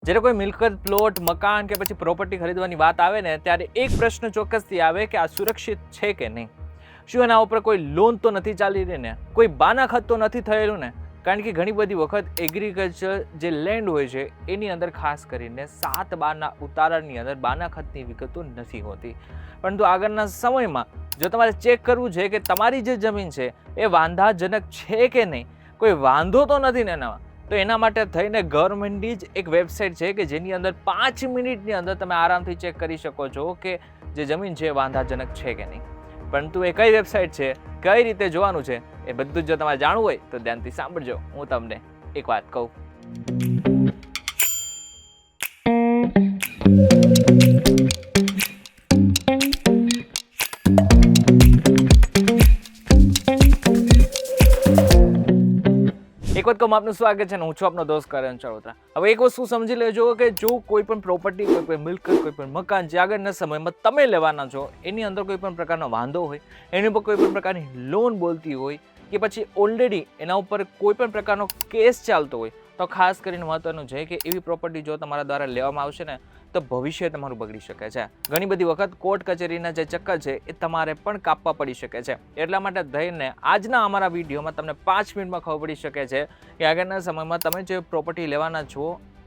જ્યારે કોઈ મિલકત, પ્લોટ, મકાન કે પછી પ્રોપર્ટી ખરીદવાની વાત આવે ને ત્યારે એક પ્રશ્ન ચોક્કસથી આવે કે આ સુરક્ષિત છે કે નહીં. શું એના ઉપર કોઈ લોન તો નથી ચાલી રહી ને, કોઈ બાનાખત તો નથી થયેલું ને? કારણ કે ઘણી બધી વખત એગ્રીકલ્ચર જે લેન્ડ હોય છે એની અંદર ખાસ કરીને 7 બારના ઉતારાની અંદર બાનાખતની વિગતો નથી હોતી. પરંતુ આગળના સમયમાં જો તમારે ચેક કરવું છે કે તમારી જે જમીન છે એ વાંધાજનક છે કે નહીં, કોઈ વાંધો તો નથી ને એનામાં, તો એના માટે થઈને ગવર્મેન્ટની જ એક વેબસાઇટ છે કે જેની અંદર 5 મિનિટની અંદર તમે આરામથી ચેક કરી શકો છો કે જે જમીન છે વાંધાજનક છે કે નહીં. પરંતુ એ કઈ વેબસાઇટ છે, કઈ રીતે જોવાનું છે, એ બધું જ જો તમારે જાણવું હોય તો ધ્યાનથી સાંભળજો. હું તમને એક વાત કહું. એક વખત આપનું સ્વાગત છે ને હું છું આપનો દોસ્ત કરણ ચરોતરા. હવે એક વસ્તુ સમજી લેજો કે જો કોઈ પણ પ્રોપર્ટી, કોઈ પણ મિલકત, કોઈ પણ મકાન જે આગળના સમયમાં તમે લેવાના છો એની અંદર કોઈ પણ પ્રકારનો વાંધો હોય, એની ઉપર કોઈ પણ પ્રકારની લોન બોલતી હોય કે પછી ઓલરેડી એના ઉપર કોઈ પણ પ્રકારનો કેસ ચાલતો હોય, તો ખાસ કરીને મહત્વનું છે કે એવી પ્રોપર્ટી જો તમારા દ્વારા લેવામાં આવશે ને તો ભવિષ્ય તમારું બગડી શકે છે. ઘણી બધી વખત કોર્ટ કચેરીના જે ચક્કર છે એ તમારે પણ કાપવા પડી શકે છે. એટલા માટે થઈને આજના અમારા વિડીયોમાં તમને 5 મિનિટમાં ખબર પડી શકે છે કે આગળના સમયમાં તમે જે પ્રોપર્ટી લેવાના છો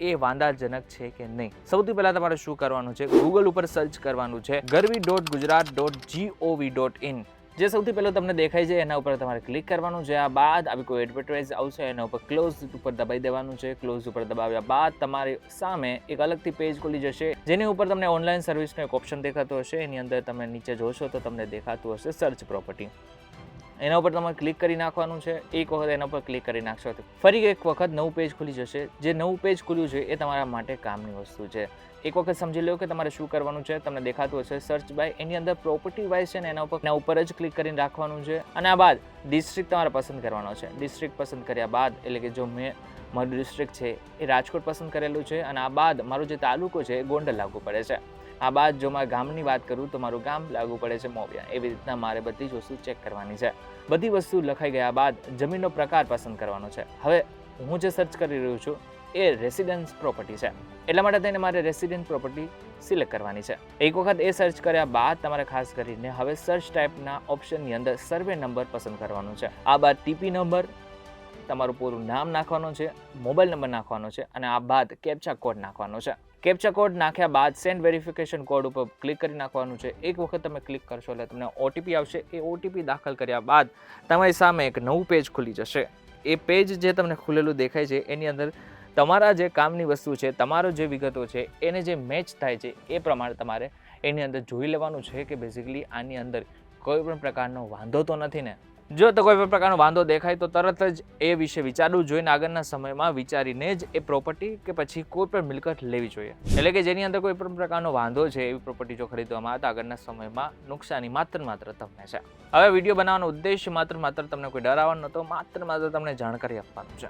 એ વાંધાજનક છે કે નહીં. સૌથી પહેલા તમારે શું કરવાનું છે, ગૂગલ ઉપર સર્ચ કરવાનું છે garvi.gujarat.gov.in. જે સૌથી પહેલું તમને દેખાય છે એના ઉપર તમારે ક્લિક કરવાનું છે. આ બાદ આવી કોઈ એડવર્ટાઇઝ આવશે એના ઉપર ક્લોઝ ઉપર દબાઈ દેવાનું છે. ક્લોઝ ઉપર દબાવ્યા બાદ તમારી સામે એક અલગથી પેજ ખુલી જશે જેની ઉપર તમને ઓનલાઈન સર્વિસનો એક ઓપ્શન દેખાતો હશે. એની અંદર તમે નીચે જોશો તો તમને દેખાતું હશે સર્ચ પ્રોપર્ટી. એના ઉપર તમારે ક્લિક કરી નાખવાનું છે. એક વખત એના ઉપર ક્લિક કરી નાખશો તો ફરી એક વખત નવું પેજ ખુલી જશે. જે નવું પેજ ખુલ્યું છે એ તમારા માટે કામની વસ્તુ છે. એક વખત સમજી લો કે તમારે શું કરવાનું છે. તમને દેખાતું હશે સર્ચ બાય, એની અંદર પ્રોપર્ટી વાઇઝ છે ને એના ઉપર જ ક્લિક કરીને રાખવાનું છે. અને આ બાદ ડિસ્ટ્રિક્ટ તમારે પસંદ કરવાનો છે. ડિસ્ટ્રિક્ટ પસંદ કર્યા બાદ એટલે કે જો મારું ડિસ્ટ્રિક્ટ છે એ રાજકોટ પસંદ કરેલું છે અને આ બાદ મારો જે તાલુકો છે એ ગોંડલ લાગુ પડે છે. આ બાદ જો મારા ગામની વાત કરું તો મારું ગામ લાગુ પડે છે મોવિયા. એવી રીતના મારે બધી જ વસ્તુ ચેક કરવાની છે. બધી વસ્તુ લખાઈ ગયા બાદ જમીનનો પ્રકાર પસંદ કરવાનો છે. હવે હું જે સર્ચ કરી રહ્યો છું એ રેસિડેન્સ પ્રોપર્ટી છે, એટલા માટે થઈને મારે રેસિડેન્ટ પ્રોપર્ટી સિલેક્ટ કરવાની છે. એક વખત એ સર્ચ કર્યા બાદ તમારે ખાસ કરીને હવે સર્ચ ટાઈપના ઓપ્શનની અંદર સર્વે નંબર પસંદ કરવાનો છે. આ બાદ ટીપી નંબર, તમારું પૂરું નામ નાખવાનું છે, મોબાઈલ નંબર નાખવાનો છે અને આ બાદ કેપ્ચા કોડ નાખવાનો છે. કેપ્ચા કોડ નાખ્યા બાદ સેન્ડ વેરિફિકેશન કોડ ઉપર ક્લિક કરી નાખવાનું છે. એક વખત તમે ક્લિક કરશો એટલે તમને ઓટીપી આવશે. એ ઓટીપી દાખલ કર્યા બાદ તમારી સામે એક નવું પેજ ખુલી જશે. એ પેજ જે તમને ખુલેલું દેખાય છે એની અંદર તમારા જે કામની વસ્તુ છે, તમારો જે વિગતો છે એને જે મેચ થાય છે એ પ્રમાણે તમારે એની અંદર જોઈ લેવાનું છે કે બેઝિકલી આની અંદર કોઈ પણ પ્રકારનો વાંધો તો નથી ને. જો તો કોઈ પણ પ્રકારનો વાંધો દેખાય તો તરત જ એ વિશે વિચારવું જોઈએ. આગળના સમયમાં વિચારીને જ એ પ્રોપર્ટી કે પછી કોઈ પણ મિલકત લેવી જોઈએ. એટલે કે જેની અંદર કોઈ પણ પ્રકારનો વાંધો છે એવી પ્રોપર્ટી જો ખરીદવામાં આવે તો આગળના સમયમાં નુકસાની માત્ર તમને છે. હવે વિડીયો બનાવવાનો ઉદ્દેશ્ય માત્ર તમને કોઈ ડરાવવાનો નહોતો, માત્ર તમને જાણકારી આપવાનું છે.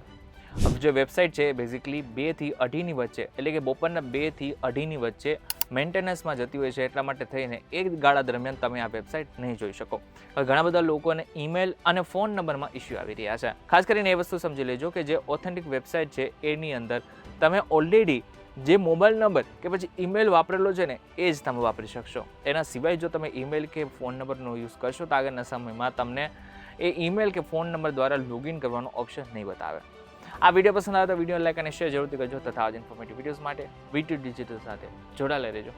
હવે જે વેબસાઇટ છે બેઝિકલી 2 થી 2:30ની વચ્ચે એટલે કે બપોરના 2 થી 2:30ની વચ્ચે મેન્ટેનન્સમાં જતી હોય છે. એટલા માટે થઈને એક ગાળા દરમિયાન તમે આ વેબસાઇટ નહીં જોઈ શકો. હવે ઘણા બધા લોકોને ઈમેલ અને ફોન નંબરમાં ઇસ્યુ આવી રહ્યા છે. ખાસ કરીને એ વસ્તુ સમજી લેજો કે જે ઓથેન્ટિક વેબસાઇટ છે એની અંદર તમે ઓલરેડી જે મોબાઈલ નંબર કે પછી ઈમેલ વાપરેલો છે ને એ જ તમે વાપરી શકશો. એના સિવાય જો તમે ઈમેલ કે ફોન નંબરનો યુઝ કરશો તો આગળના સમયમાં તમને એ ઈમેલ કે ફોન નંબર દ્વારા લોગિન કરવાનો ઓપ્શન નહીં બતાવે. આ વિડીયો પસંદ આવે તો વિડીયો લાઈક અને શેર જરૂરથી કરજો તથા આજ ઇન્ફોર્મેટિવ વિડીયોઝ માટે વીટી ડિજિટલ સાથે જોડાયેલા રહેજો.